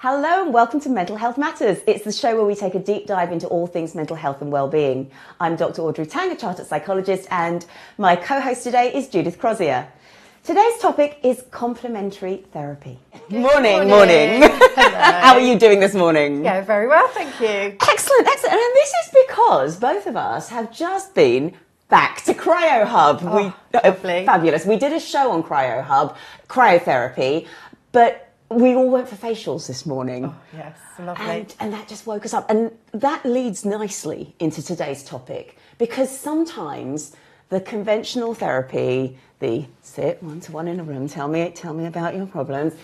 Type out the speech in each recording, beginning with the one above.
Hello and welcome to Mental Health Matters. It's the show where we take a deep dive into all things mental health and well-being. I'm Dr Audrey Tang, a chartered psychologist, and my co-host today is Judith Crosier. Today's topic is complementary therapy. Morning. How are you doing this morning? Yeah, very well, thank you. Excellent. And this is because both of us have just been back to Cryo Hub. Lovely. Fabulous. We did a show on Cryo Hub, cryotherapy, but we all went for facials this morning. Oh, yes, lovely. And that just woke us up. And that leads nicely into today's topic, because sometimes the conventional therapy, the sit one-to-one in a room, tell me about your problems,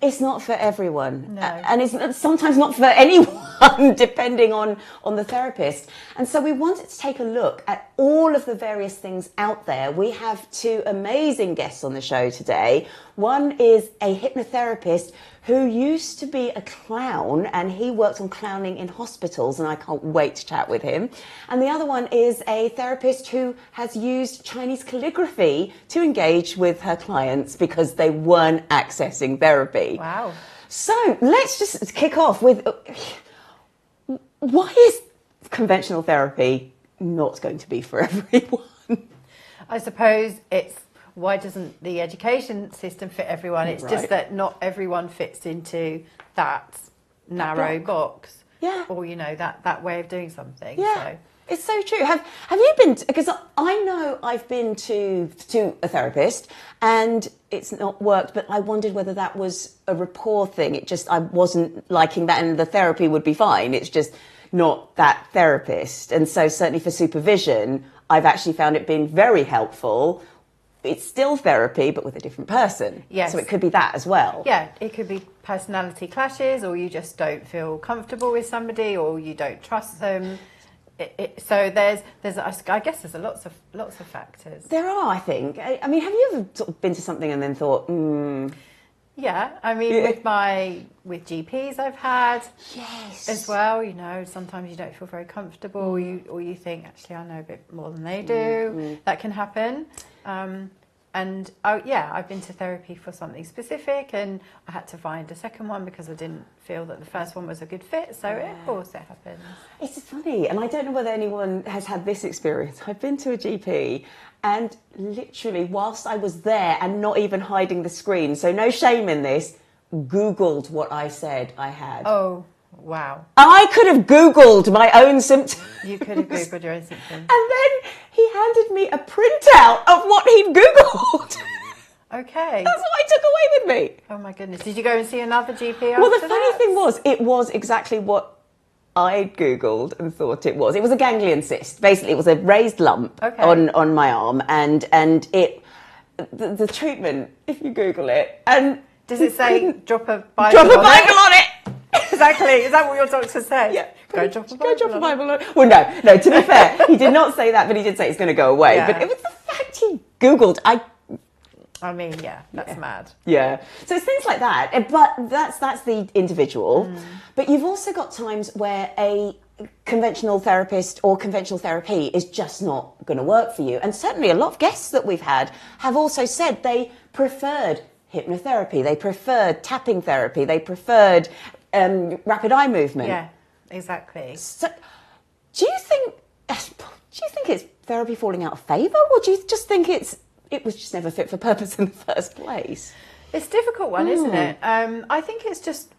it's not for everyone. No. And it's sometimes not for anyone, depending on the therapist. And so we wanted to take a look at all of the various things out there. We have two amazing guests on the show today. One is a hypnotherapist who used to be a clown, and he worked on clowning in hospitals, and I can't wait to chat with him. And the other one is a therapist who has used Chinese calligraphy to engage with her clients because they weren't accessing therapy. Wow. So let's just kick off with, why is conventional therapy not going to be for everyone? I suppose it's, why doesn't the education system fit everyone? It's just that not everyone fits into that narrow box. Yeah. Or, that way of doing something. Yeah. So. It's so true. Have you been, because I know I've been to a therapist and it's not worked, but I wondered whether that was a rapport thing. I wasn't liking that, and the therapy would be fine. It's just not that therapist. And so certainly for supervision, I've actually found it being very helpful. It's still therapy, but with a different person. Yes. So it could be that as well. Yeah, it could be personality clashes, or you just don't feel comfortable with somebody, or you don't trust them. So there's I guess there's lots of factors. There are, I think. I mean, have you ever sort of been to something and then thought, Yeah, I mean, with GPs I've had as well, sometimes you don't feel very comfortable, or you think, actually, I know a bit more than they do. That can happen. I've been to therapy for something specific, and I had to find a second one because I didn't feel that the first one was a good fit. So of course it happens. It's funny, and I don't know whether anyone has had this experience. I've been to a GP, and literally whilst I was there, and not even hiding the screen, so no shame in this, Googled what I said I had. Oh, wow. I could have Googled my own symptoms. You could have Googled your own symptoms. And then he handed me a printout of what he'd Googled. Okay. That's what I took away with me. Oh my goodness. Did you go and see another GP after Well, the funny that? thing was, it was exactly what I'd Googled and thought it was. It was a ganglion cyst. Basically, it was a raised lump on my arm, and the treatment, if you Google it, and does it say drop a Bible? Drop a Bible on it. Exactly. Is that what your doctor said? Yeah. Go drop a Bible on it. Well, no. To be fair, he did not say that, but he did say it's going to go away. Yeah. But it was the fact he Googled. I mean, that's mad. Yeah. So it's things like that. But that's the individual. But you've also got times where a conventional therapist or conventional therapy is just not going to work for you. And certainly a lot of guests that we've had have also said they preferred hypnotherapy, they preferred tapping therapy, they preferred rapid eye movement. Yeah, exactly. So do you think it's therapy falling out of favour, or do you just think it was just never fit for purpose in the first place? It's a difficult one, isn't it? I think it's just,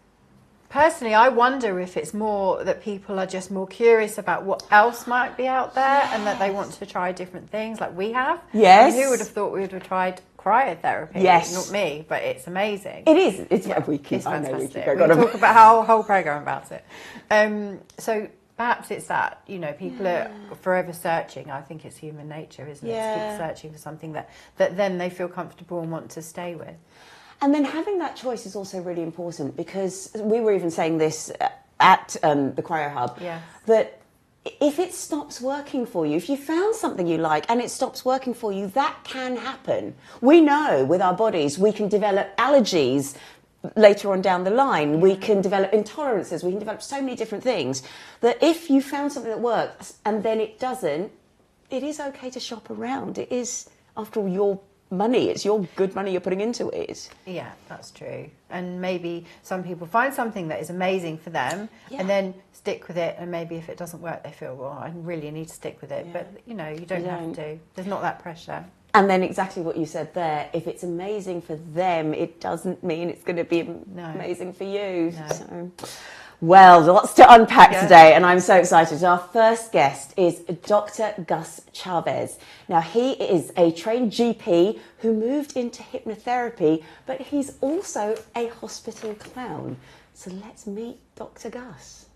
personally, I wonder if it's more that people are just more curious about what else might be out there, and that they want to try different things like we have. Yes. I mean, who would have thought we would have tried cryotherapy? Yes. Not me, but it's amazing. It is. It's fantastic. We talk about a whole programme about it. So perhaps it's that, people are forever searching. I think it's human nature, isn't it? To keep searching for something that then they feel comfortable and want to stay with. And then having that choice is also really important, because we were even saying this at the Cryo Hub, that if it stops working for you, if you found something you like and it stops working for you, that can happen. We know with our bodies we can develop allergies later on down the line. We can develop intolerances. We can develop so many different things that if you found something that works and then it doesn't, it is okay to shop around. It is, after all, your money. It's your good money you're putting into it. Yeah, that's true. And maybe some people find something that is amazing for them and then stick with it. And maybe if it doesn't work, they feel, well, I really need to stick with it. Yeah. But, you know, you don't have to. There's not that pressure. And then exactly what you said there, if it's amazing for them, it doesn't mean it's going to be amazing for you. No. So, well, lots to unpack today, and I'm so excited. Our first guest is Dr. Gus Chaves. Now, he is a trained GP who moved into hypnotherapy, but he's also a hospital clown. So let's meet Dr. Gus.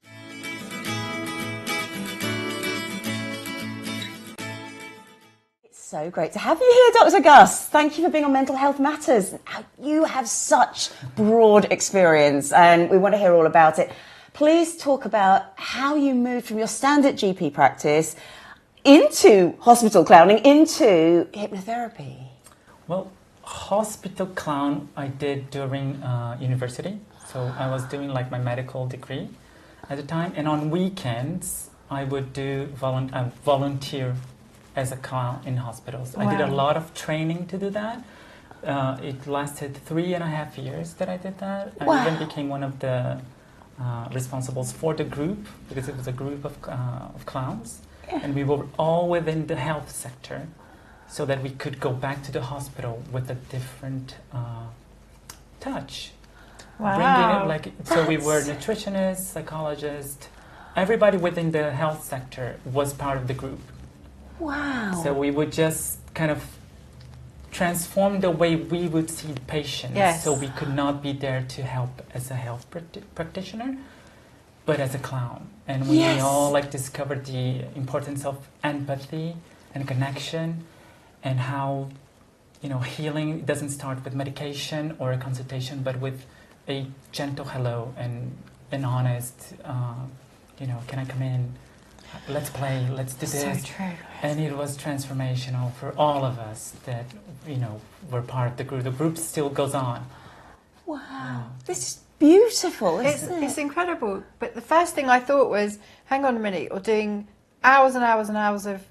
So great to have you here, Dr. Gus. Thank you for being on Mental Health Matters. You have such broad experience and we want to hear all about it. Please talk about how you moved from your standard GP practice into hospital clowning, into hypnotherapy. Well, hospital clown I did during university. So I was doing like my medical degree at the time. And on weekends, I would do volunteer as a clown in hospitals. Wow. I did a lot of training to do that. It lasted 3.5 years that I did that. Wow. I even became one of the responsibles for the group, because it was a group of clowns. Yeah. And we were all within the health sector, so that we could go back to the hospital with a different touch. Wow. So we were nutritionists, psychologists, everybody within the health sector was part of the group. Wow. So we would just kind of transform the way we would see patients. Yes. So we could not be there to help as a health practitioner, but as a clown. And we all like discovered the importance of empathy and connection, and how, you know, healing doesn't start with medication or a consultation, but with a gentle hello and an honest, you know, can I come in? Let's play, let's do this. So true. And it was transformational for all of us that, you know, were part of the group. The group still goes on. Wow. This is beautiful, isn't it? It's incredible. But the first thing I thought was, hang on a minute, you're doing hours and hours and hours of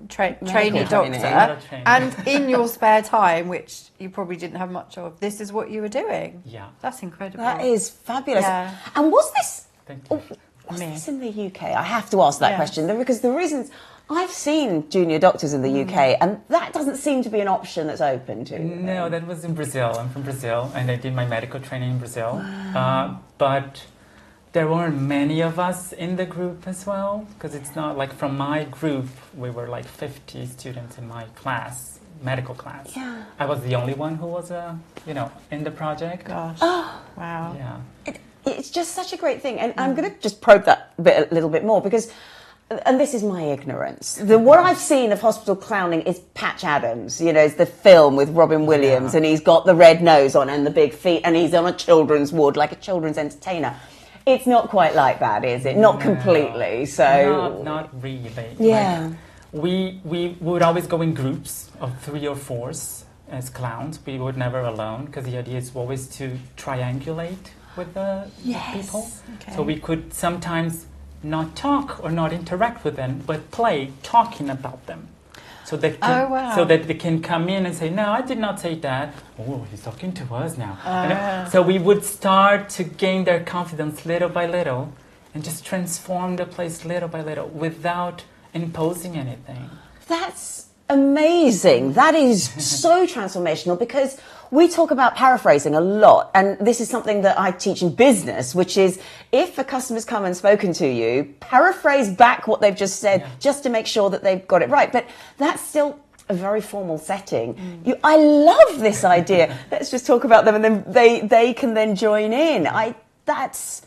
training doctor, and in your spare time, which you probably didn't have much of, this is what you were doing. Yeah. That's incredible. That is fabulous. Yeah. And was this... Thank you. Was this in the UK? I have to ask that question, because the reasons I've seen junior doctors in the UK, and that doesn't seem to be an option that's open to. No, that was in Brazil. I'm from Brazil, and I did my medical training in Brazil. Wow. But there weren't many of us in the group as well, because it's not like from my group, we were like 50 students in my class, medical class. Yeah. I was the only one who was, you know, in the project. Gosh. Oh. Wow. Yeah. It's just such a great thing. And I'm going to just probe that a little bit more, because, and this is my ignorance, what I've seen of hospital clowning is Patch Adams. You know, it's the film with Robin Williams, and he's got the red nose on and the big feet, and he's on a children's ward, like a children's entertainer. It's not quite like that, is it? Not completely. So not really. Yeah. Like, we would always go in groups of 3 or 4 as clowns. We were never alone, because the idea is always to triangulate with the people. Okay. So we could sometimes not talk or not interact with them, but play talking about them. So they can, so that they can come in and say, no, I did not say that. Oh, he's talking to us now. So we would start to gain their confidence little by little, and just transform the place little by little without imposing anything. That's amazing. That is so transformational, because we talk about paraphrasing a lot, and this is something that I teach in business, which is if a customer's come and spoken to you, paraphrase back what they've just said, just to make sure that they've got it right. But that's still a very formal setting. I love this idea. Let's just talk about them, and then they can then join in. That's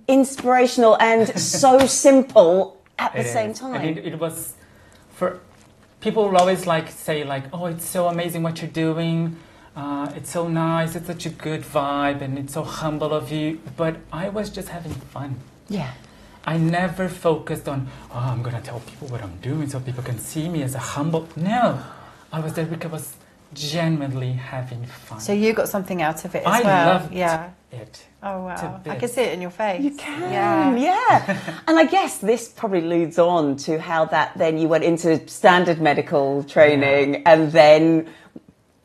inspirational and so simple at the same time. I mean, it was for people will always say oh, it's so amazing what you're doing. It's so nice, it's such a good vibe, and it's so humble of you. But I was just having fun. Yeah. I never focused on, oh, I'm going to tell people what I'm doing so people can see me as a humble... No. I was there because I was genuinely having fun. So you got something out of it as well? I loved it. Oh, wow. I can see it in your face. You can, yeah. And I guess this probably leads on to how that then you went into standard medical training and then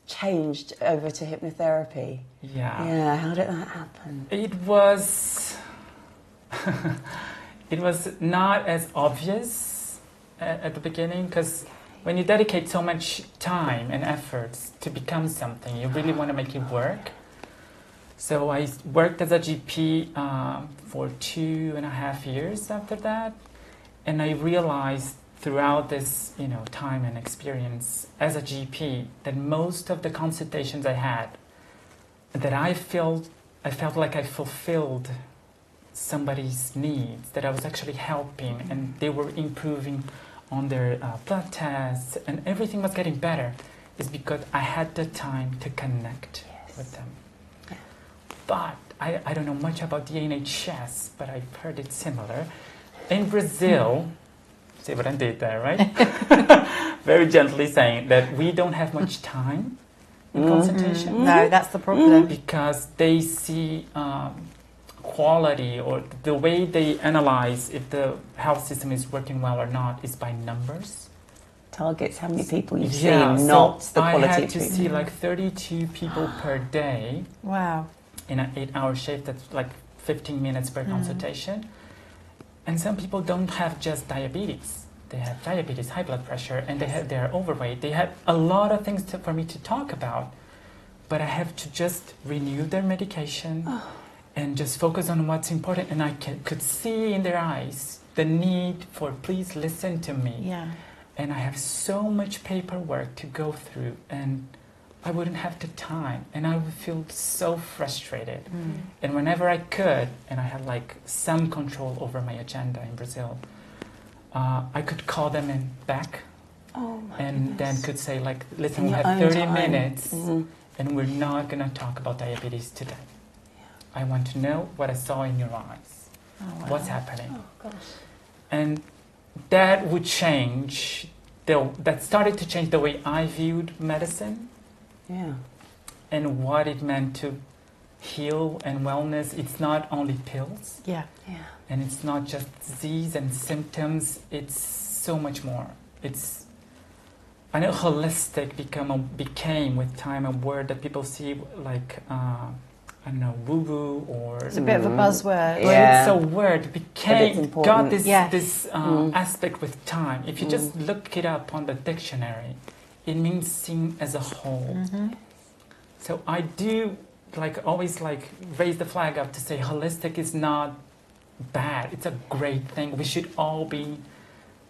changed over to hypnotherapy. Yeah. Yeah, how did that happen? It was it was not as obvious at the beginning, because when you dedicate so much time and efforts to become something, you really want to make it work. So I worked as a GP for 2.5 years after that, and I realized throughout this, time and experience as a GP, that most of the consultations I had, that I felt like I fulfilled somebody's needs, that I was actually helping, and they were improving on their blood tests, and everything was getting better, is because I had the time to connect with them. Yeah. But I don't know much about the NHS, but I've heard it's similar. In Brazil, see what I did there, right? Very gently saying that we don't have much time in consultation. No, that's the problem. Because they see quality, or the way they analyze if the health system is working well or not, is by numbers. Targets how many people you've Yeah, seen, so not the quality I had of to treatment. see like 32 people per day Wow. in an 8-hour shift. That's like 15 minutes per consultation. And some people don't have just diabetes. They have diabetes, high blood pressure, and they're overweight. They have a lot of things for me to talk about, but I have to just renew their medication and just focus on what's important. And I could see in their eyes the need for, please listen to me. Yeah. And I have so much paperwork to go through, and I wouldn't have the time, and I would feel so frustrated. And whenever I could, and I had like some control over my agenda in Brazil, I could call them back, and then could say like, listen, we have 30 minutes, and we're not going to talk about diabetes today. I want to know what I saw in your eyes. What's happening? Oh, gosh. And that would change, that started to change the way I viewed medicine. Yeah. And what it meant to heal and wellness. It's not only pills. Yeah. Yeah. And it's not just disease and symptoms. It's so much more. I know holistic became with time a word that people see like, I don't know, woo-woo, or... It's a bit of a buzzword. Yeah. It's a word, got this aspect with time. If you just look it up on the dictionary, it means seen as a whole. So I do always raise the flag up to say holistic is not bad. It's a great thing. We should all be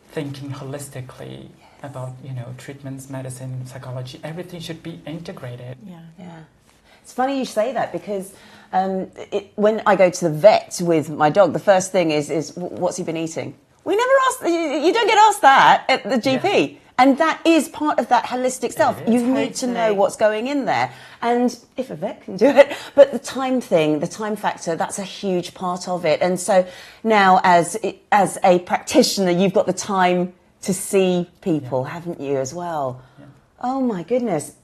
thinking holistically about, treatments, medicine, psychology. Everything should be integrated. Yeah. It's funny you say that, because when I go to the vet with my dog, the first thing is what's he been eating? We never ask. You don't get asked that at the GP. Yeah. And that is part of that holistic self. You need to know what's going in there. And if a vet can do it, but the time factor, that's a huge part of it. And so now as a practitioner, you've got the time to see people, haven't you, as well? Yeah. Oh, my goodness.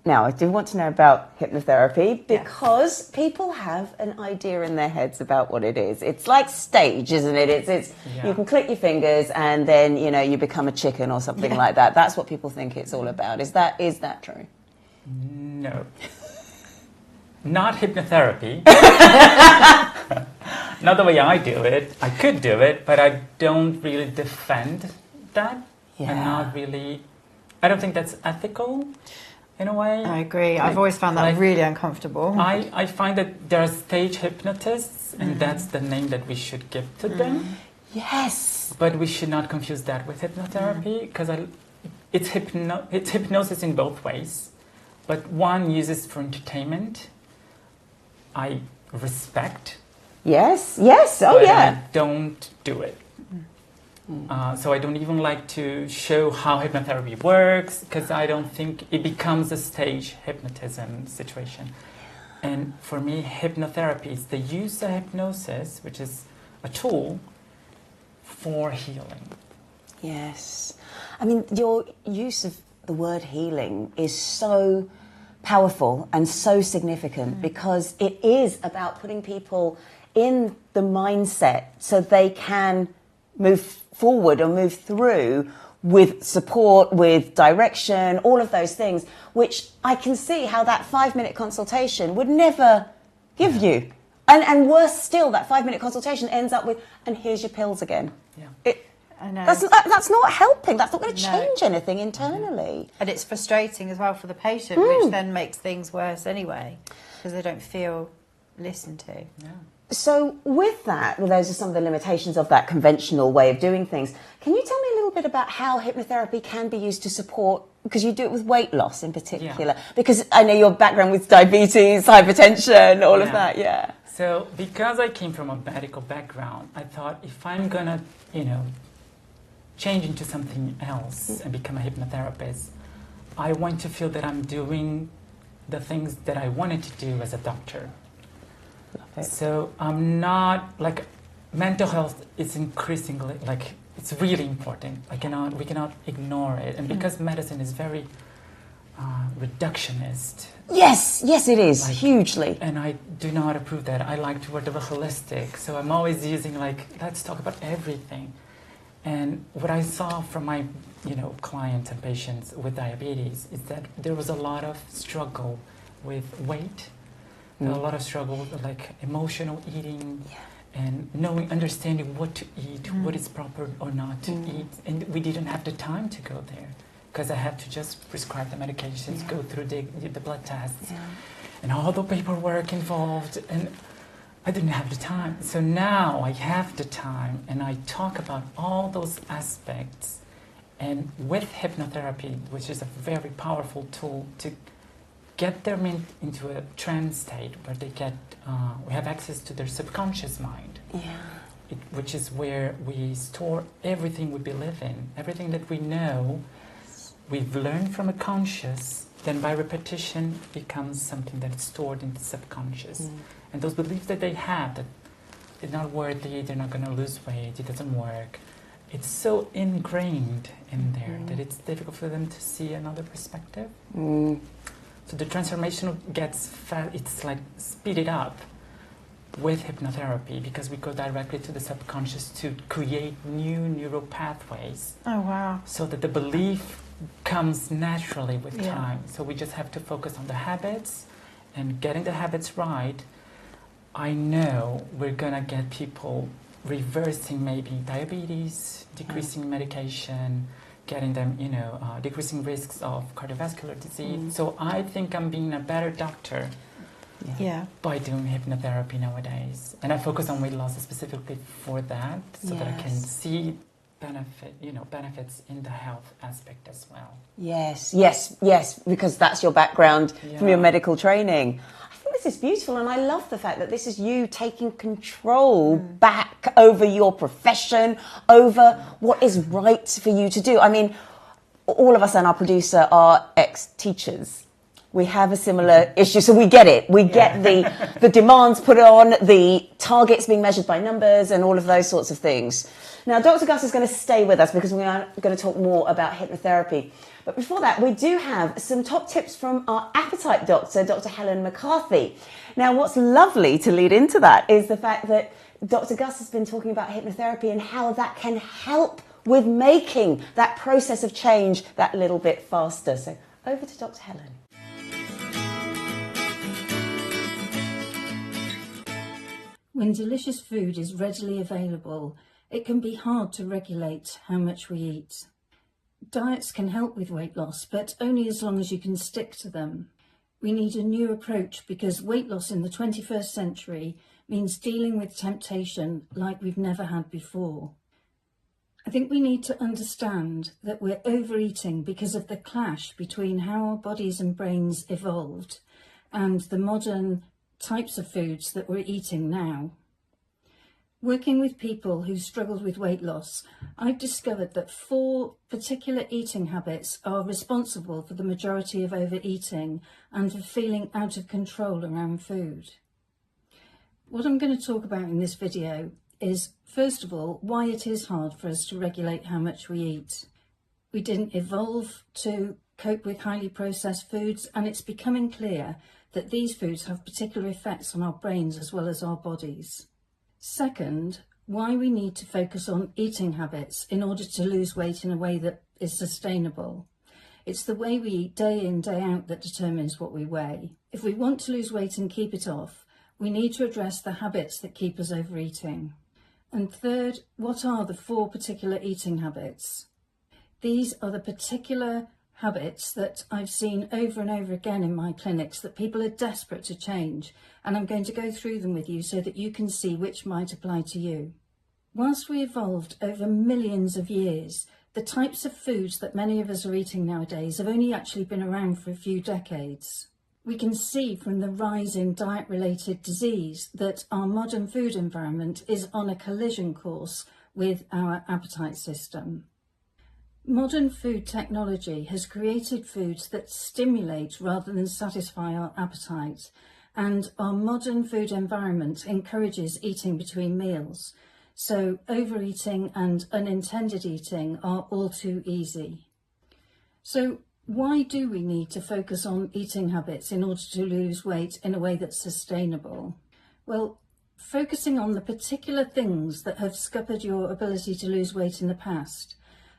Now, I do want to know about hypnotherapy, because people have an idea in their heads about what it is. It's like stage, isn't it? It's you can click your fingers and then, you become a chicken or something like that. That's what people think it's all about. Is that true? No. Not hypnotherapy. Not the way I do it. I could do it, but I don't really defend that. Yeah. I don't think that's ethical. In a way. I agree. I've always found that really uncomfortable. I find that there are stage hypnotists, and that's the name that we should give to them. Yes. But we should not confuse that with hypnotherapy, because it's hypnosis in both ways. But one uses for entertainment. I respect. Yes. Oh, but yeah. I don't do it. So I don't even like to show how hypnotherapy works, because I don't think it becomes a stage hypnotism situation. And for me, hypnotherapy is the use of hypnosis, which is a tool for healing. Yes. I mean, your use of the word healing is so powerful and so significant, because it is about putting people in the mindset so they can move forward or move through with support, with direction, all of those things, which I can see how that 5-minute consultation would never give you. And worse still, that 5-minute consultation ends up with, and here's your pills again. Yeah. I know. That's not helping. That's not going to change anything internally. And it's frustrating as well for the patient, which then makes things worse anyway, because they don't feel listened to. Yeah. So with that, well, those are some of the limitations of that conventional way of doing things. Can you tell me a little bit about how hypnotherapy can be used to support, because you do it with weight loss in particular, because I know your background with diabetes, hypertension, all of that, yeah. So because I came from a medical background, I thought if I'm going to, change into something else and become a hypnotherapist, I want to feel that I'm doing the things that I wanted to do as a doctor. So I'm not, like, mental health is increasingly, like, it's really important. We cannot ignore it. And because medicine is very reductionist. Yes, it is, like, hugely. And I do not approve that. I like to work with holistic. So I'm always using, like, let's talk about everything. And what I saw from my, clients and patients with diabetes is that there was a lot of struggle with weight. A lot of struggle with, like, emotional eating and understanding what to eat, what is proper or not to eat. And we didn't have the time to go there because I had to just prescribe the medications, go through the blood tests and all the paperwork involved. And I didn't have the time. So now I have the time and I talk about all those aspects. And with hypnotherapy, which is a very powerful tool to get them into a trance state where they we have access to their subconscious mind, which is where we store everything we believe in, everything that we know, we've learned from a conscious, then by repetition becomes something that is stored in the subconscious. And those beliefs that they have, that they're not worthy, they're not going to lose weight, it doesn't work, it's so ingrained in there that it's difficult for them to see another perspective. So the transformation gets it's like speeded up with hypnotherapy because we go directly to the subconscious to create new neural pathways. Oh, wow. So that the belief comes naturally with time. So we just have to focus on the habits and getting the habits right. I know we're going to get people reversing maybe diabetes, decreasing medication, getting them, decreasing risks of cardiovascular disease. So I think I'm being a better doctor by doing hypnotherapy nowadays. And I focus on weight loss specifically for that, so that I can see benefits in the health aspect as well. Yes, because that's your background from your medical training. I think this is beautiful, and I love the fact that this is you taking control back over your profession, over what is right for you to do. I mean, all of us and our producer are ex-teachers. We have a similar issue, so we get it. We get the demands put on, the targets being measured by numbers, and all of those sorts of things. Now, Dr. Gus is going to stay with us because we are going to talk more about hypnotherapy. But before that, we do have some top tips from our appetite doctor, Dr. Helen McCarthy. Now, what's lovely to lead into that is the fact that Dr. Gus has been talking about hypnotherapy and how that can help with making that process of change that little bit faster. So over to Dr. Helen. When delicious food is readily available, it can be hard to regulate how much we eat. Diets can help with weight loss, but only as long as you can stick to them. We need a new approach because weight loss in the 21st century means dealing with temptation like we've never had before. I think we need to understand that we're overeating because of the clash between how our bodies and brains evolved and the modern types of foods that we're eating now. Working with people who struggled with weight loss, I've discovered that 4 particular eating habits are responsible for the majority of overeating and for feeling out of control around food. What I'm going to talk about in this video is, first of all, why it is hard for us to regulate how much we eat. We didn't evolve to cope with highly processed foods, and it's becoming clear that these foods have particular effects on our brains as well as our bodies. Second, why we need to focus on eating habits in order to lose weight in a way that is sustainable. It's the way we eat day in, day out that determines what we weigh. If we want to lose weight and keep it off, we need to address the habits that keep us overeating. And third, what are the 4 particular eating habits? These are the particular habits that I've seen over and over again in my clinics that people are desperate to change, and I'm going to go through them with you so that you can see which might apply to you. Whilst we evolved over millions of years, the types of foods that many of us are eating nowadays have only actually been around for a few decades. We can see from the rise in diet-related disease that our modern food environment is on a collision course with our appetite system. Modern food technology has created foods that stimulate rather than satisfy our appetite, and our modern food environment encourages eating between meals. So overeating and unintended eating are all too easy. So why do we need to focus on eating habits in order to lose weight in a way that's sustainable? Well, focusing on the particular things that have scuppered your ability to lose weight in the past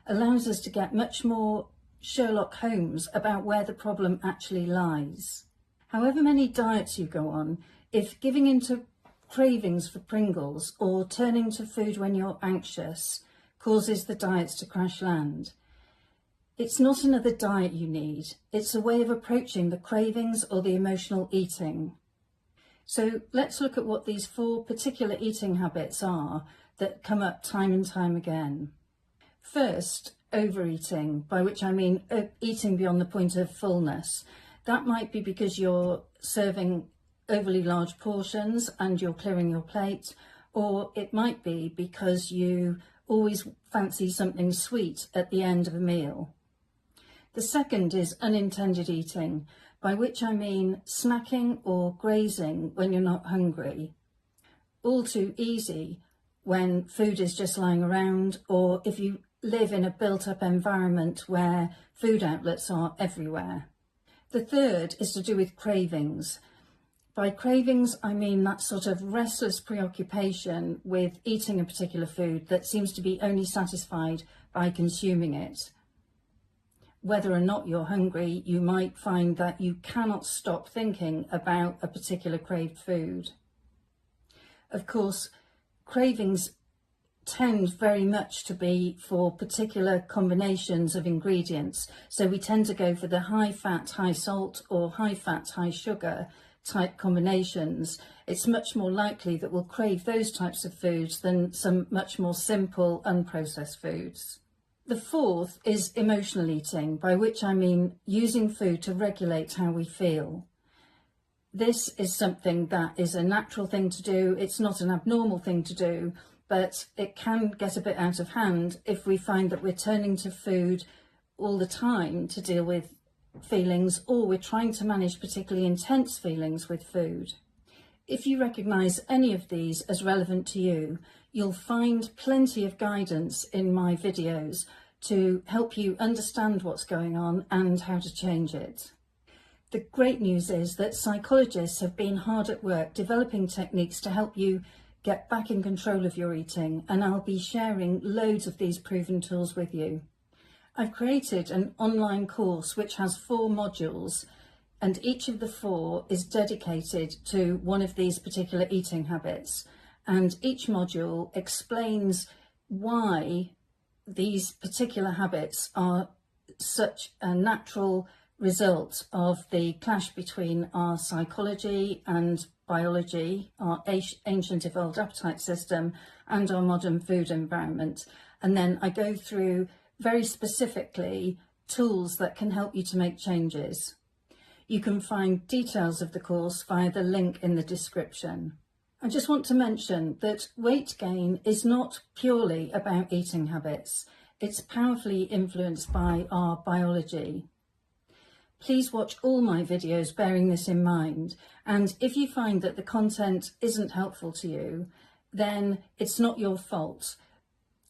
allows us to get much more Sherlock Holmes about where the problem actually lies. However many diets you go on, if giving into cravings for Pringles or turning to food when you're anxious causes the diets to crash land, it's not another diet you need. It's a way of approaching the cravings or the emotional eating. So let's look at what these 4 particular eating habits are that come up time and time again. First, overeating, by which I mean eating beyond the point of fullness. That might be because you're serving overly large portions and you're clearing your plate, or it might be because you always fancy something sweet at the end of a meal. The second is unintended eating, by which I mean snacking or grazing when you're not hungry. All too easy when food is just lying around, or if you live in a built-up environment where food outlets are everywhere. The third is to do with cravings. By cravings, I mean that sort of restless preoccupation with eating a particular food that seems to be only satisfied by consuming it. Whether or not you're hungry, you might find that you cannot stop thinking about a particular craved food. Of course, cravings tend very much to be for particular combinations of ingredients. So we tend to go for the high fat, high salt or high fat, high sugar type combinations. It's much more likely that we'll crave those types of foods than some much more simple, unprocessed foods. The fourth is emotional eating, by which I mean using food to regulate how we feel. This is something that is a natural thing to do. It's not an abnormal thing to do, but it can get a bit out of hand if we find that we're turning to food all the time to deal with feelings, or we're trying to manage particularly intense feelings with food. If you recognise any of these as relevant to you, you'll find plenty of guidance in my videos to help you understand what's going on and how to change it. The great news is that psychologists have been hard at work developing techniques to help you get back in control of your eating, and I'll be sharing loads of these proven tools with you. I've created an online course which has 4 modules, and each of the 4 is dedicated to one of these particular eating habits, and each module explains why these particular habits are such a natural result of the clash between our psychology and biology, our ancient evolved appetite system, and our modern food environment. And then I go through very specifically tools that can help you to make changes. You can find details of the course via the link in the description. I just want to mention that weight gain is not purely about eating habits. It's powerfully influenced by our biology. Please watch all my videos bearing this in mind, and if you find that the content isn't helpful to you, then it's not your fault.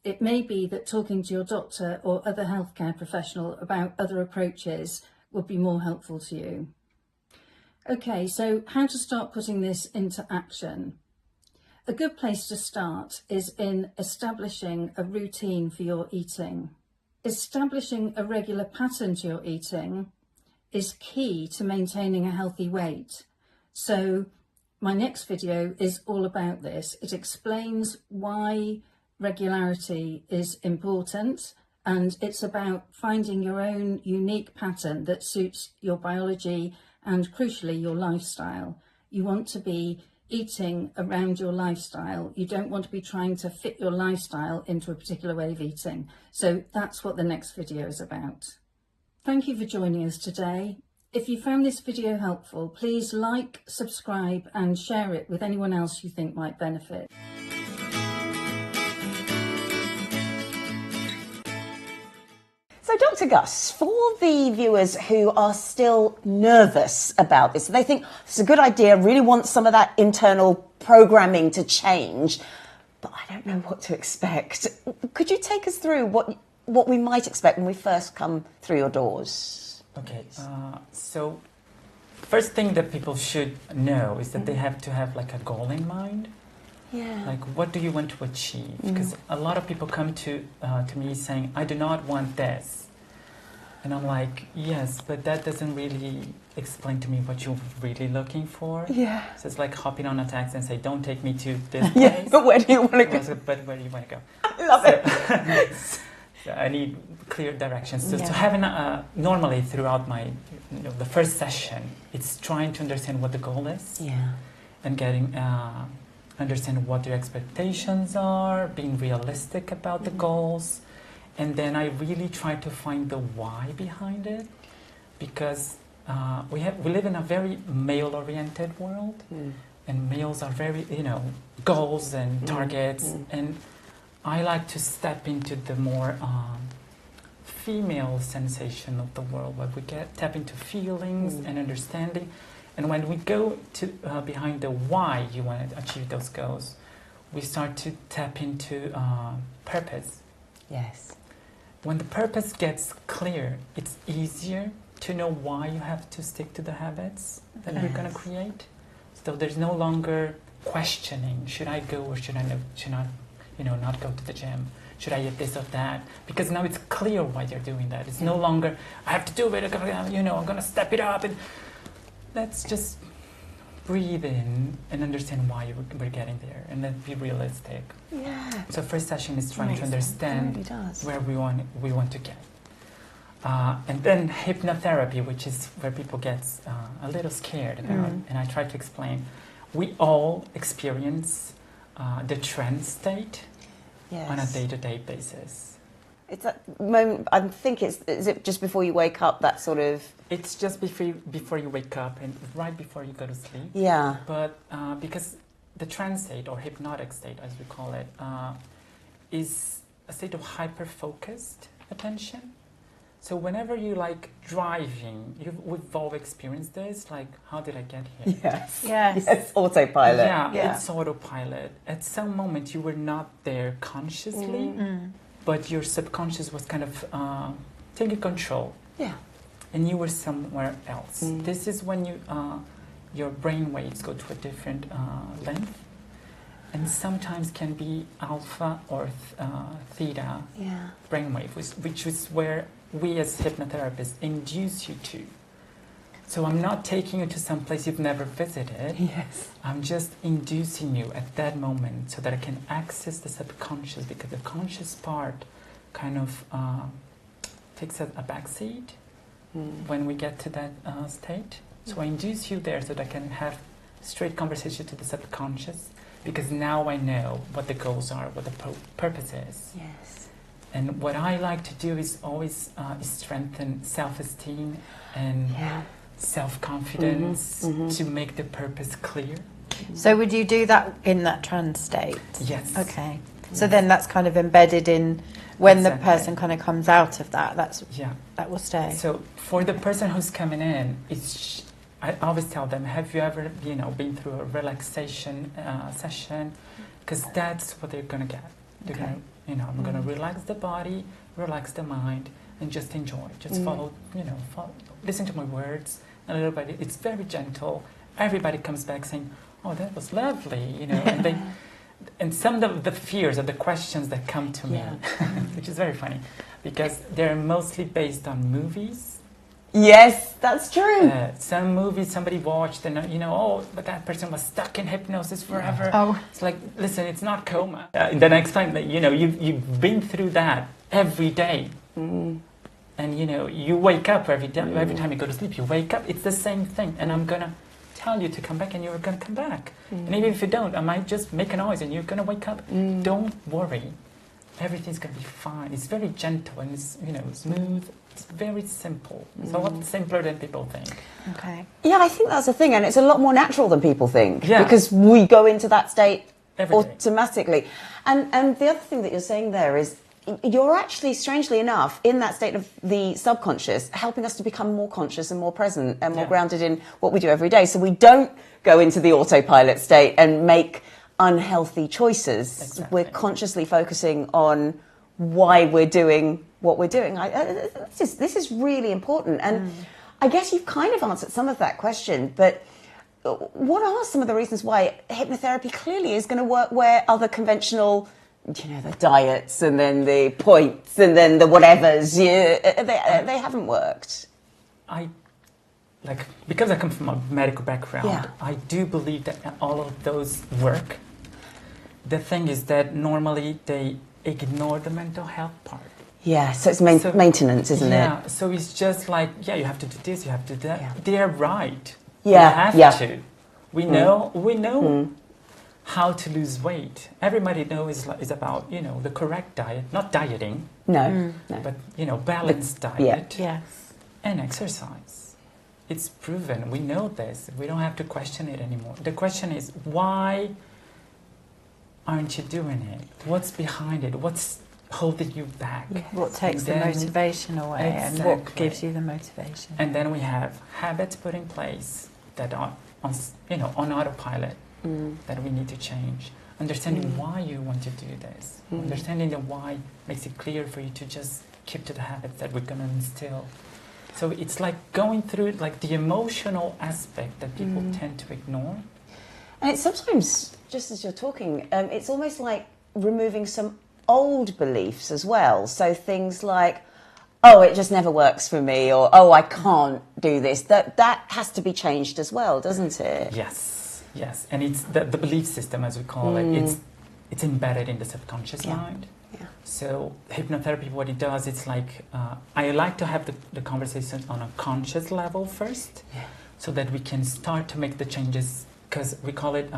It may be that talking to your doctor or other healthcare professional about other approaches would be more helpful to you. Okay, so how to start putting this into action? A good place to start is in establishing a routine for your eating. Establishing a regular pattern to your eating is key to maintaining a healthy weight. So my next video is all about this. It explains why regularity is important, and it's about finding your own unique pattern that suits your biology and, crucially, your lifestyle. You want to be eating around your lifestyle. You don't want to be trying to fit your lifestyle into a particular way of eating. So that's what the next video is about. Thank you for joining us today. If you found this video helpful, please like, subscribe and share it with anyone else you think might benefit. So, Dr. Gus, for the viewers who are still nervous about this, they think it's a good idea, really want some of that internal programming to change, but I don't know what to expect. Could you take us through what we might expect when we first come through your doors? Okay, so first thing that people should know is that they have to have like a goal in mind. Yeah. Like, what do you want to achieve? Because a lot of people come to me saying, I do not want this. And I'm like, yes, but that doesn't really explain to me what you're really looking for. Yeah. So it's like hopping on a taxi and say, don't take me to this place. Yeah, but where do you want to go? But where do you want to go? I love it. So I need clear directions. So, Yeah. so having normally throughout my, the first session, it's trying to understand what the goal is. Yeah. And getting understand what your expectations are, being realistic about the goals, and then I really try to find the why behind it, because we live in a very male-oriented world, and males are very goals and targets, and I like to step into the more female sensation of the world, where we tap into feelings and understanding. And when we go to behind the why you want to achieve those goals, we start to tap into purpose. Yes. When the purpose gets clear, it's easier to know why you have to stick to the habits that you're going to create. So there's no longer questioning, should I go or should I not go to the gym? Should I eat this or that? Because now it's clear why you're doing that. It's no longer, I have to do it, I'm going to step it up. And let's just breathe in and understand why we're getting there, and then be realistic. Yeah. So first session is trying to understand where we want to get. And then hypnotherapy, which is where people get a little scared about, and I try to explain, we all experience the trance state on a day-to-day basis. It's that moment, I think is it just before you wake up, that sort of... It's just before you wake up and right before you go to sleep. Yeah. But because the trance state, or hypnotic state as we call it, is a state of hyper-focused attention. So whenever you like driving, we've all experienced this, like, how did I get here? Yes, autopilot. Yeah, it's autopilot. At some moment you were not there consciously, but your subconscious was kind of taking control. Yeah. And you were somewhere else. This is when your brain waves go to a different length, and sometimes can be alpha or theta brainwave, which is where we as hypnotherapists induce you to. So I'm not taking you to some place you've never visited. Yes. I'm just inducing you at that moment so that I can access the subconscious, because the conscious part kind of takes a backseat when we get to that state. So I induce you there so that I can have straight conversation to the subconscious, because now I know what the goals are, what the purpose is. Yes. And what I like to do is always strengthen self-esteem and self-confidence to make the purpose clear. So would you do that in that trance state? Yes. Okay. So then that's kind of embedded in when the person kind of comes out of that. That will stay. So for the person who's coming in, I always tell them, have you ever been through a relaxation session? Because that's what they're going to get. They're gonna, I'm going to relax the body, relax the mind, and just enjoy. Just follow, listen to my words a little bit. It's very gentle. Everybody comes back saying, oh, that was lovely, and some of the fears or the questions that come to me, which is very funny, because they're mostly based on movies. Yes, that's true. Some movies somebody watched and, but that person was stuck in hypnosis forever. Oh. It's like, listen, it's not coma. The next time that, you've been through that every day. Mm. And, you wake up every time you go to sleep, you wake up. It's the same thing. And I'm going to tell you to come back and you're going to come back. And even if you don't, I might just make a noise and you're going to wake up. Don't worry. Everything's going to be fine. It's very gentle and it's, smooth. It's very simple. It's a lot simpler than people think. Okay. Yeah, I think that's the thing, and it's a lot more natural than people think. Yeah. Because we go into that state Every day. automatically. And the other thing that you're saying there is you're actually, strangely enough, in that state of the subconscious, helping us to become more conscious and more present and more grounded in what we do every day. So we don't go into the autopilot state and make unhealthy choices. Exactly. We're consciously focusing on why we're doing what we're doing. This is really important. And I guess you've kind of answered some of that question, but what are some of the reasons why hypnotherapy clearly is going to work where other conventional, the diets and then the points and then the whatevers, they haven't worked? Because I come from a medical background, I do believe that all of those work. The thing is that normally they ignore the mental health part. Yeah, so it's maintenance, isn't it? Yeah, so it's just like, you have to do this, you have to do that. Yeah. They're right. Yeah, we have to. We know how to lose weight. Everybody knows is about, the correct diet, not dieting. No. But, balanced diet. Yes. And exercise. It's proven. We know this. We don't have to question it anymore. The question is, why aren't you doing it? What's behind it? What's holding you back? What takes the motivation away and what gives you the motivation? And then we have habits put in place that are on autopilot that we need to change. Understanding why you want to do this. Understanding the why makes it clear for you to just keep to the habits that we're going to instill. So it's like going through the emotional aspect that people tend to ignore. And it's sometimes, just as you're talking, it's almost like removing some old beliefs as well. So things like, oh, it just never works for me, or oh, I can't do this. That has to be changed as well, doesn't it? Yes. And it's the belief system, as we call it. It's embedded in the subconscious mind. Yeah. So hypnotherapy, what it does, it's like, I like to have the conversation on a conscious level first, so that we can start to make the changes. Because we call it,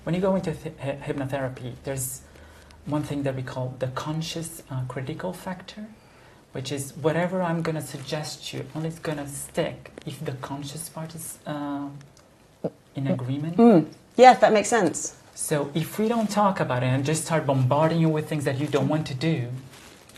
when you go into hypnotherapy, there's one thing that we call the conscious critical factor, which is whatever I'm going to suggest you, only it's going to stick if the conscious part is in agreement. Yeah, that makes sense. So if we don't talk about it and just start bombarding you with things that you don't want to do,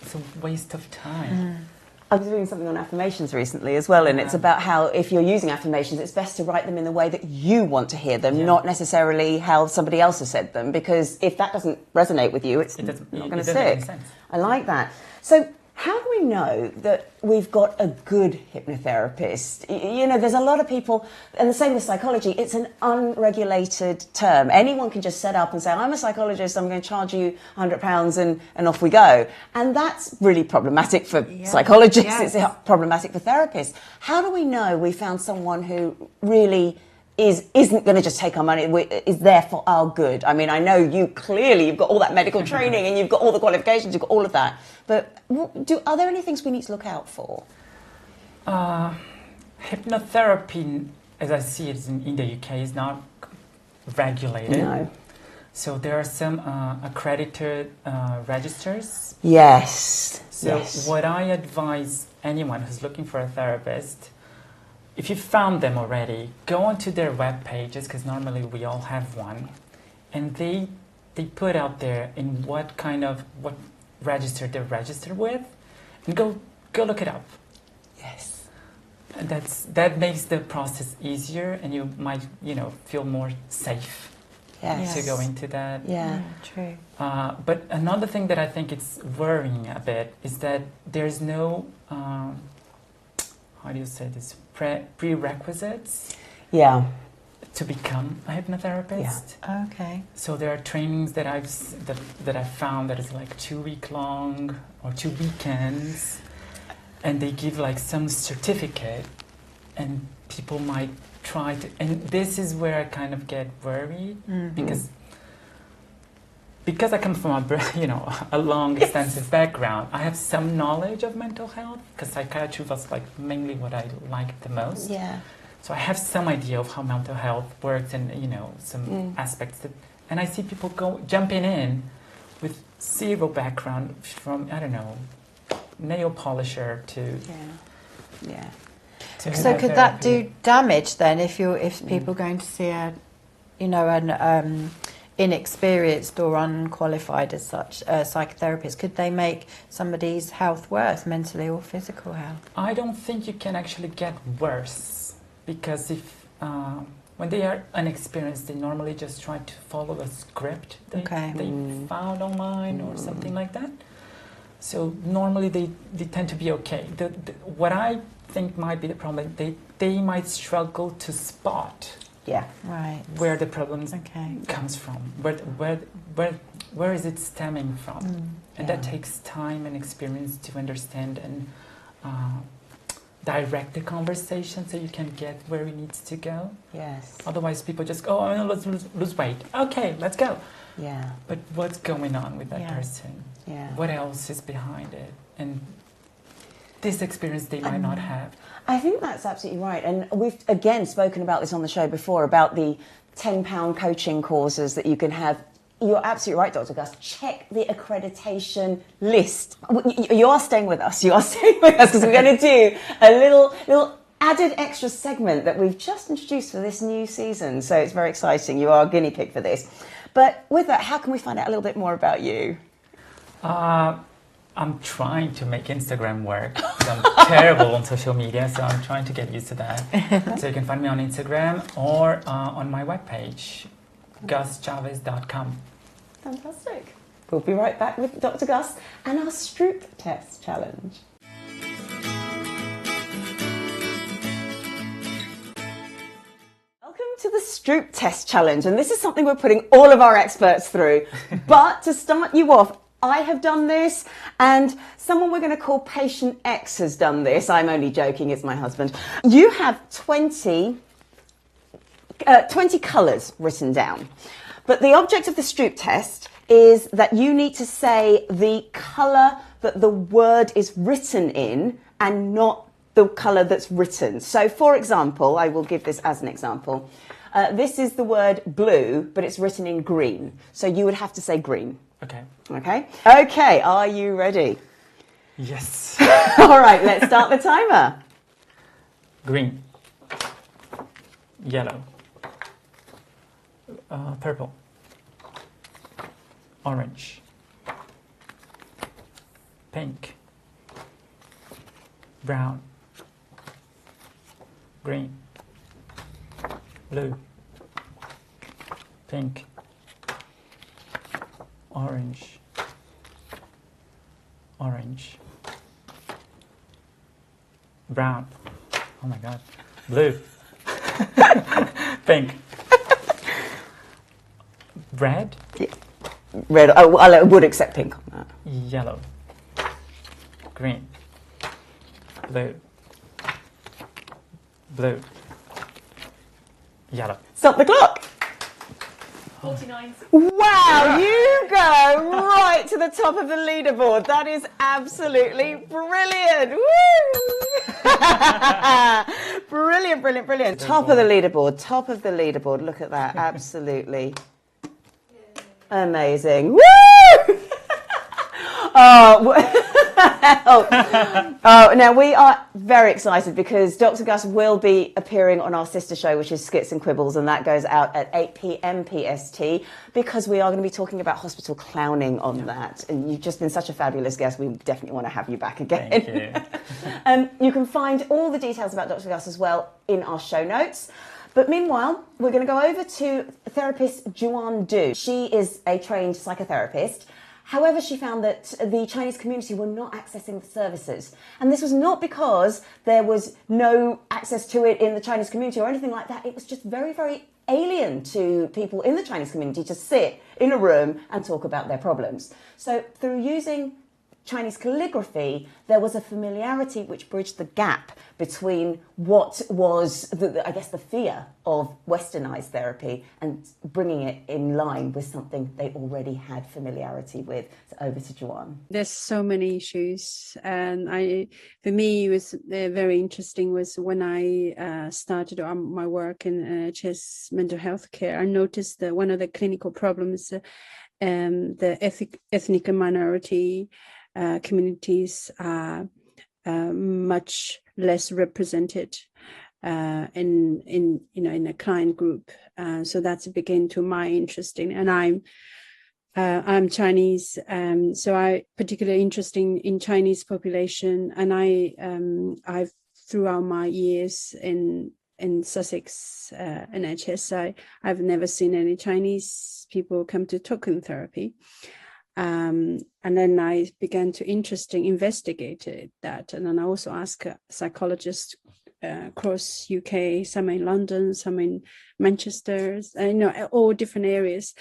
it's a waste of time. I was doing something on affirmations recently as well, and it's about how if you're using affirmations, it's best to write them in the way that you want to hear them, not necessarily how somebody else has said them, because if that doesn't resonate with you, it's not going to stick. I like that. So how do we know that we've got a good hypnotherapist? There's a lot of people, and the same with psychology, it's an unregulated term. Anyone can just set up and say, I'm a psychologist, I'm going to charge you £100 and off we go. And that's really problematic for psychologists, it's problematic for therapists. How do we know we found someone who really isn't going to just take our money, is there for our good? I mean, I know you've got all that medical training and you've got all the qualifications, you've got all of that. But are there any things we need to look out for? Hypnotherapy, as I see it in the UK, is not regulated. No. So there are some accredited registers. Yes. So what I advise anyone who's looking for a therapist, if you found them already, go onto their web pages, because normally we all have one, and they put out there in what register they're registered with, and go look it up. Yes. And that makes the process easier, and you might feel more safe to go into that. Yeah, true. But another thing that I think it's worrying a bit is that there's no how do you say this, prerequisites to become a hypnotherapist. Yeah. Okay. So there are trainings that I've found that is like 2 week long or 2 weekends, and they give like some certificate, and people might try to. And this is where I kind of get worried because I come from a long, extensive background. I have some knowledge of mental health because psychiatry was like mainly what I liked the most. Yeah. So I have some idea of how mental health works, and some aspects that, and I see people jumping in with zero background, from nail polisher to Yeah. So could that do damage then if people are going to see an inexperienced or unqualified as such psychotherapist? Could they make somebody's health worse, mentally or physical health? I don't think you can actually get worse, because if when they are unexperienced, they normally just try to follow a script they found online or something like that. So normally they tend to be okay. What I think might be the problem, they might struggle to spot where the problems comes from, where is it stemming from, and that takes time and experience to understand and direct the conversation so you can get where it needs to go. Yes. Otherwise, people just go, oh, let's lose weight. Okay, let's go. Yeah. But what's going on with that person? Yeah. What else is behind it? And this experience they might not have. I think that's absolutely right. And we've, again, spoken about this on the show before, about the £10 coaching courses that you can have. You're absolutely right, Dr. Gus. Check the accreditation list. You are staying with us. You are staying with us because we're going to do a little added extra segment that we've just introduced for this new season. So it's very exciting. You are a guinea pig for this. But with that, how can we find out a little bit more about you? I'm trying to make Instagram work. I'm terrible on social media, so I'm trying to get used to that. So you can find me on Instagram or on my webpage, guschaves.com. Fantastic. We'll be right back with Dr. Gus and our Stroop Test Challenge. Welcome to the Stroop Test Challenge, and this is something we're putting all of our experts through. But to start you off, I have done this, and someone we're going to call Patient X has done this. I'm only joking, it's my husband. You have 20 colours written down. But the object of the Stroop test is that you need to say the colour that the word is written in and not the colour that's written. So, for example, I will give this as an example. This is the word blue, but it's written in green. So you would have to say green. Okay. Okay. Okay, are you ready? Yes. All right, let's start the timer. Green. Yellow. Purple. Orange. Pink. Brown. Green. Blue. Pink. Orange. Orange. Brown. Oh my God. Blue. Pink. Red. Yeah. Red. Oh, I would accept pink on that. Yellow. Green. Blue. Blue. Yellow. Stop the clock. 49. Wow, you go right to the top of the leaderboard. That is absolutely brilliant. Woo! Brilliant, brilliant, brilliant. Top of the leaderboard, top of the leaderboard. Look at that. Absolutely amazing. Woo! Now we are very excited because Dr. Gus will be appearing on our sister show, which is Skits and Quibbles, and that goes out at 8 p.m. PST, because we are going to be talking about hospital clowning on that. And you've just been such a fabulous guest. We definitely want to have you back again. Thank you. You can find all the details about Dr. Gus as well in our show notes. But meanwhile, we're going to go over to therapist Juan Du. She is a trained psychotherapist. However, she found that the Chinese community were not accessing the services. And this was not because there was no access to it in the Chinese community or anything like that. It was just very, very alien to people in the Chinese community to sit in a room and talk about their problems. So through using Chinese calligraphy, there was a familiarity which bridged the gap between what was, I guess, the fear of westernized therapy and bringing it in line with something they already had familiarity with. So over to Juan. There's so many issues, and for me, it was very interesting was when I started my work in NHS mental health care. I noticed that one of the clinical problems, the ethnic and minority communities are much less represented in a client group. So that's began to my interest in, and I'm Chinese, so I particularly interested in Chinese population, and I've throughout my years in Sussex NHS, I've never seen any Chinese people come to talking therapy. And then I began to investigate that. And then I also asked psychologists across UK, some in London, some in Manchester, all different areas.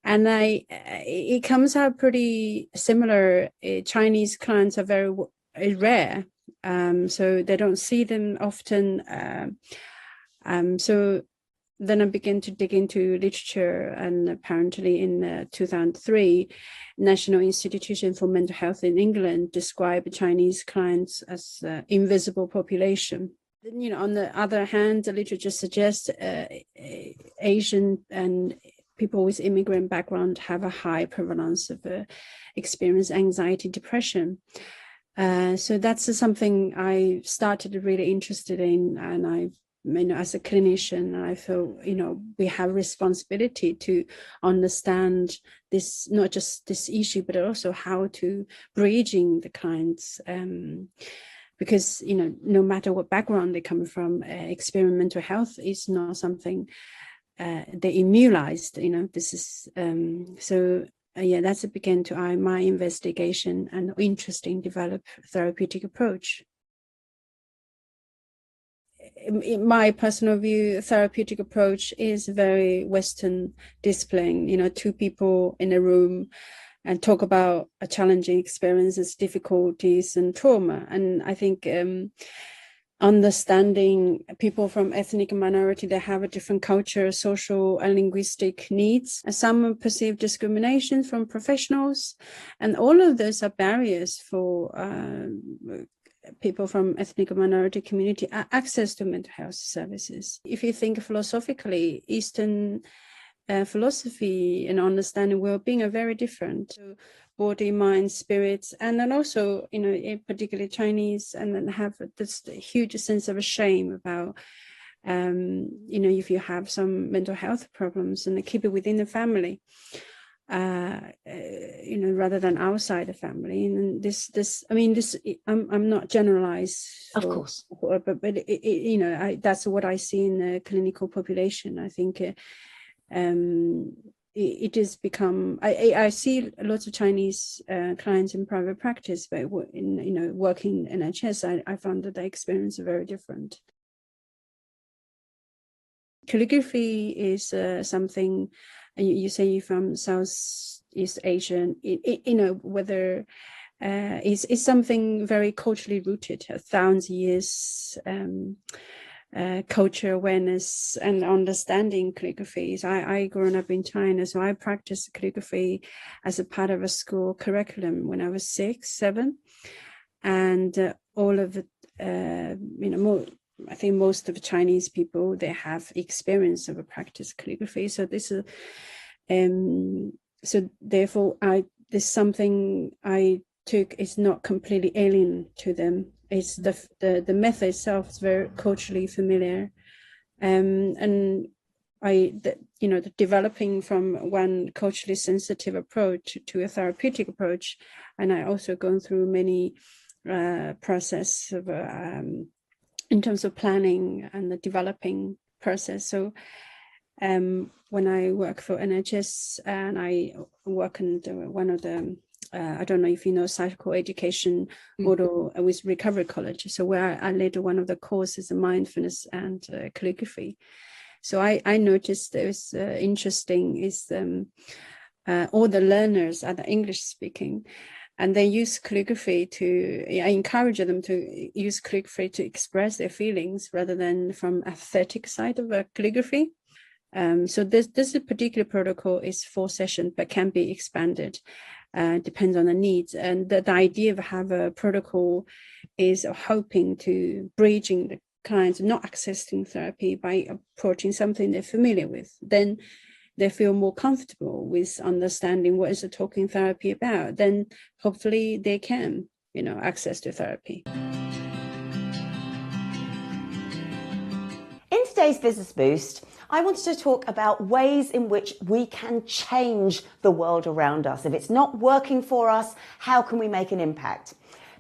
And it comes out pretty similar. Chinese clients are very rare, so they don't see them often. So then I began to dig into literature, and apparently in 2003, National Institution for Mental Health in England described Chinese clients as invisible population. Then, on the other hand, the literature suggests Asian and people with immigrant background have a high prevalence of experience anxiety, depression. So that's something I started really interested in, and as a clinician, I feel, we have responsibility to understand this, not just this issue, but also how to bridging the clients, because, no matter what background they come from, experimental health is not something they immunized, this is, that's a begin to my investigation and interest in develop therapeutic approach. In my personal view, therapeutic approach is very Western discipline, two people in a room and talk about a challenging experiences, difficulties and trauma. And I think understanding people from ethnic minority, they have a different culture, social and linguistic needs. Some perceive discrimination from professionals, and all of those are barriers for people from ethnic minority community access to mental health services. If you think philosophically, Eastern philosophy and understanding well-being are very different. So body, mind, spirits, and then also, particularly Chinese, and then have this huge sense of shame about, if you have some mental health problems, and they keep it within the family. Rather than outside the family, and I'm not generalized, of course, but that's what I see in the clinical population. I think it has become. I see lots of Chinese clients in private practice, but working in NHS, I found that the experience is very different. Calligraphy is something. You say you're from Southeast Asia, whether it's something very culturally rooted, 1,000 years culture awareness and understanding calligraphy. I grown up in China, so I practiced calligraphy as a part of a school curriculum when I was 6, 7, and all of it, I think most of the Chinese people, they have experience of a practice calligraphy. So this is, so therefore, this something I took is not completely alien to them. It's the method itself is very culturally familiar, and the developing from one culturally sensitive approach to a therapeutic approach, and I also gone through many process of. In terms of planning and the developing process. So When I work for NHS and I work in one of the, I don't know if you know, psychical education model with Recovery College. So where I led one of the courses, mindfulness and calligraphy. So I noticed it was interesting is all the learners are the English speaking, and they use calligraphy I encourage them to use calligraphy to express their feelings rather than from aesthetic side of calligraphy. So this particular protocol is 4 sessions, but can be expanded, depends on the needs. And the idea of have a protocol is hoping to bridging the clients not accessing therapy by approaching something they're familiar with. Then they feel more comfortable with understanding what is the talking therapy about. Then hopefully they can, access to therapy. In today's Business Boost, I wanted to talk about ways in which we can change the world around us. If it's not working for us, how can we make an impact?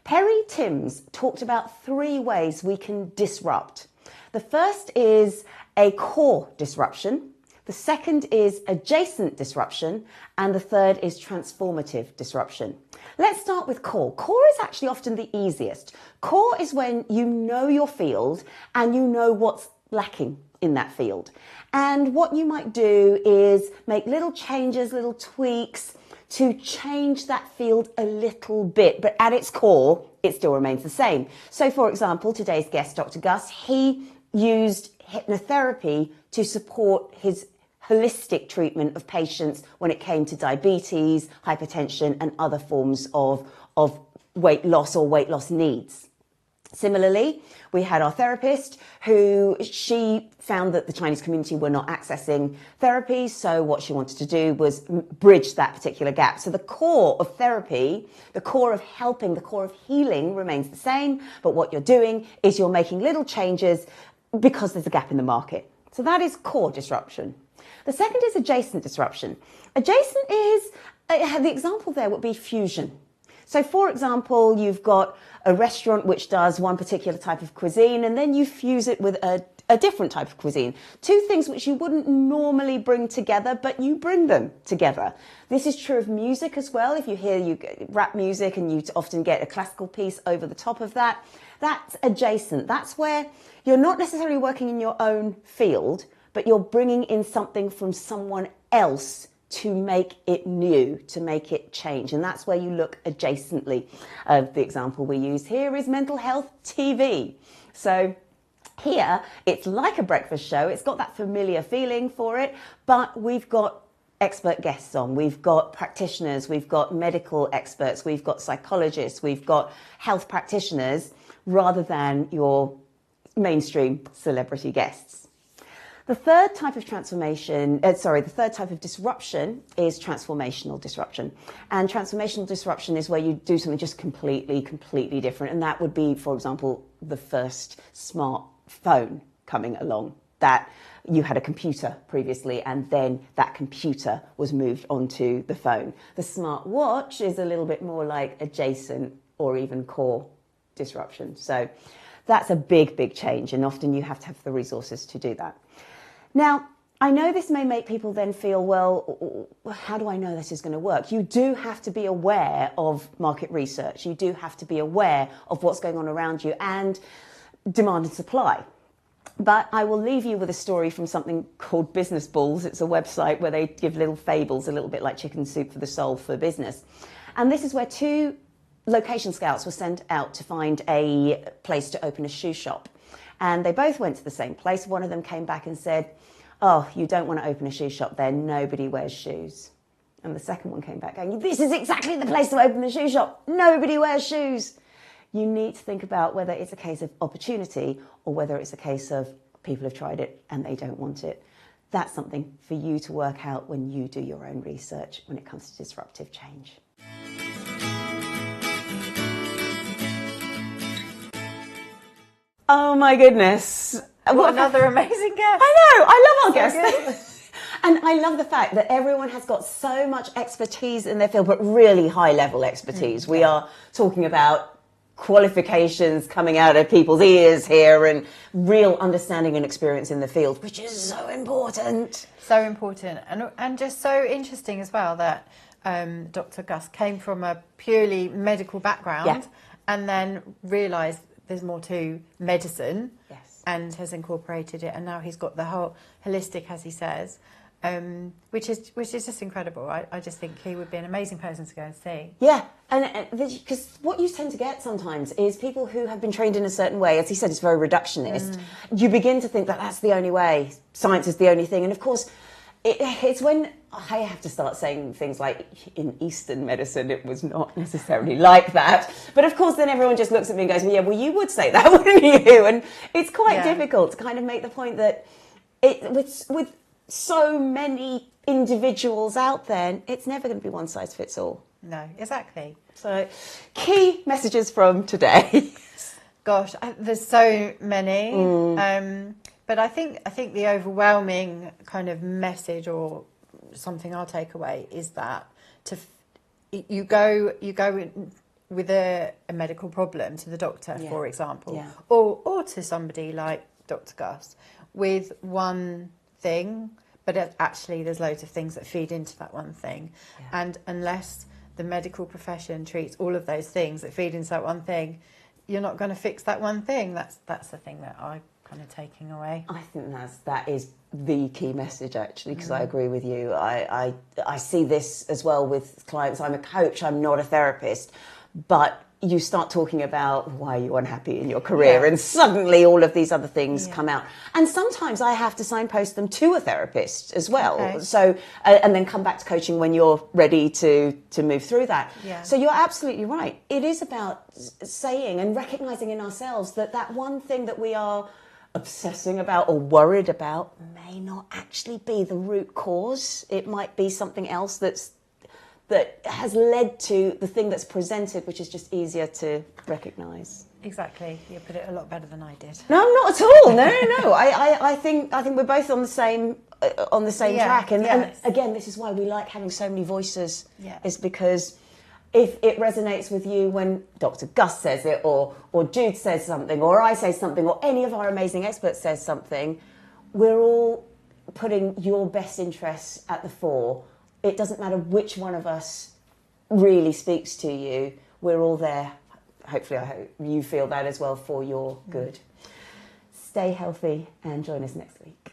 Perry Timms talked about 3 ways we can disrupt. The first is a core disruption. The second is adjacent disruption. And the third is transformative disruption. Let's start with core. Core is actually often the easiest. Core is when you know your field and you know what's lacking in that field. And what you might do is make little changes, little tweaks to change that field a little bit, but at its core, it still remains the same. So for example, today's guest, Dr. Gus, he used hypnotherapy to support his holistic treatment of patients when it came to diabetes, hypertension, and other forms of weight loss or weight loss needs. Similarly, we had our therapist she found that the Chinese community were not accessing therapy. So what she wanted to do was bridge that particular gap. So the core of therapy, the core of helping, the core of healing remains the same. But what you're doing is you're making little changes because there's a gap in the market. So that is core disruption. The second is adjacent disruption. Adjacent is, the example there would be fusion. So for example, you've got a restaurant which does one particular type of cuisine, and then you fuse it with a different type of cuisine. 2 things which you wouldn't normally bring together, but you bring them together. This is true of music as well. If you hear rap music and you often get a classical piece over the top of that, that's adjacent. That's where you're not necessarily working in your own field, but you're bringing in something from someone else to make it new, to make it change. And that's where you look adjacently. The example we use here is mental health TV. So here, it's like a breakfast show. It's got that familiar feeling for it, but we've got expert guests on. We've got practitioners, we've got medical experts, we've got psychologists, we've got health practitioners, rather than your mainstream celebrity guests. The third type of disruption is transformational disruption. And transformational disruption is where you do something just completely different. And that would be, for example, the first smartphone coming along, that you had a computer previously and then that computer was moved onto the phone. The smartwatch is a little bit more like adjacent or even core disruption. So that's a big change, and often you have to have the resources to do that. Now, I know this may make people then feel, well, how do I know this is going to work? You do have to be aware of market research. You do have to be aware of what's going on around you and demand and supply. But I will leave you with a story from something called Business Balls. It's a website where they give little fables, a little bit like Chicken Soup for the Soul for business. And this is where 2 location scouts were sent out to find a place to open a shoe shop. And they both went to the same place. One of them came back and said, oh, you don't want to open a shoe shop there. Nobody wears shoes. And the second one came back going, this is exactly the place to open the shoe shop. Nobody wears shoes. You need to think about whether it's a case of opportunity or whether it's a case of people have tried it and they don't want it. That's something for you to work out when you do your own research when it comes to disruptive change. Oh my goodness. What another amazing guest. I know, I love our guests. And I love the fact that everyone has got so much expertise in their field, but really high level expertise. We are talking about qualifications coming out of people's ears here and real understanding and experience in the field, which is so important. So important, and just so interesting as well that Dr. Gus came from a purely medical background and then realised there's more to medicine and has incorporated it, and now he's got the whole holistic, as he says, which is just incredible. I just think he would be an amazing person to go and see. Yeah, and because what you tend to get sometimes is people who have been trained in a certain way, as he said, it's very reductionist. You begin to think that that's the only way, science is the only thing, and of course it's when I have to start saying things like, in Eastern medicine it was not necessarily like that, but of course then everyone just looks at me and goes, well you would say that, wouldn't you? And it's quite difficult to kind of make the point that with so many individuals out there, it's never going to be one size fits all. No, exactly. So, key messages from today. Gosh, there's so many. But I think the overwhelming kind of message, or something I'll take away, is that you go with a medical problem to the doctor, for example, or to somebody like Dr. Gus with one thing, but actually there's loads of things that feed into that one thing, and unless the medical profession treats all of those things that feed into that one thing, you're not going to fix that one thing. That's the thing that I'm kind of taking away. I think that is the key message, actually, because I agree with you. I see this as well with clients. I'm a coach, I'm not a therapist, but you start talking about why you're unhappy in your career, and suddenly all of these other things come out. And sometimes I have to signpost them to a therapist as well. Okay. So, and then come back to coaching when you're ready to move through that. Yeah. So you're absolutely right. It is about saying and recognizing in ourselves that one thing that we are obsessing about or worried about may not actually be the root cause. It might be something else that has led to the thing that's presented, which is just easier to recognise. Exactly. You put it a lot better than I did. No, not at all. No. I think we're both on the same track. And again, this is why we like having so many voices. Yeah. Is because if it resonates with you when Dr. Gus says it, or Jude says something, or I say something, or any of our amazing experts says something, we're all putting your best interests at the fore. It doesn't matter which one of us really speaks to you. We're all there. Hopefully, I hope you feel that as well, for your good. Stay healthy and join us next week.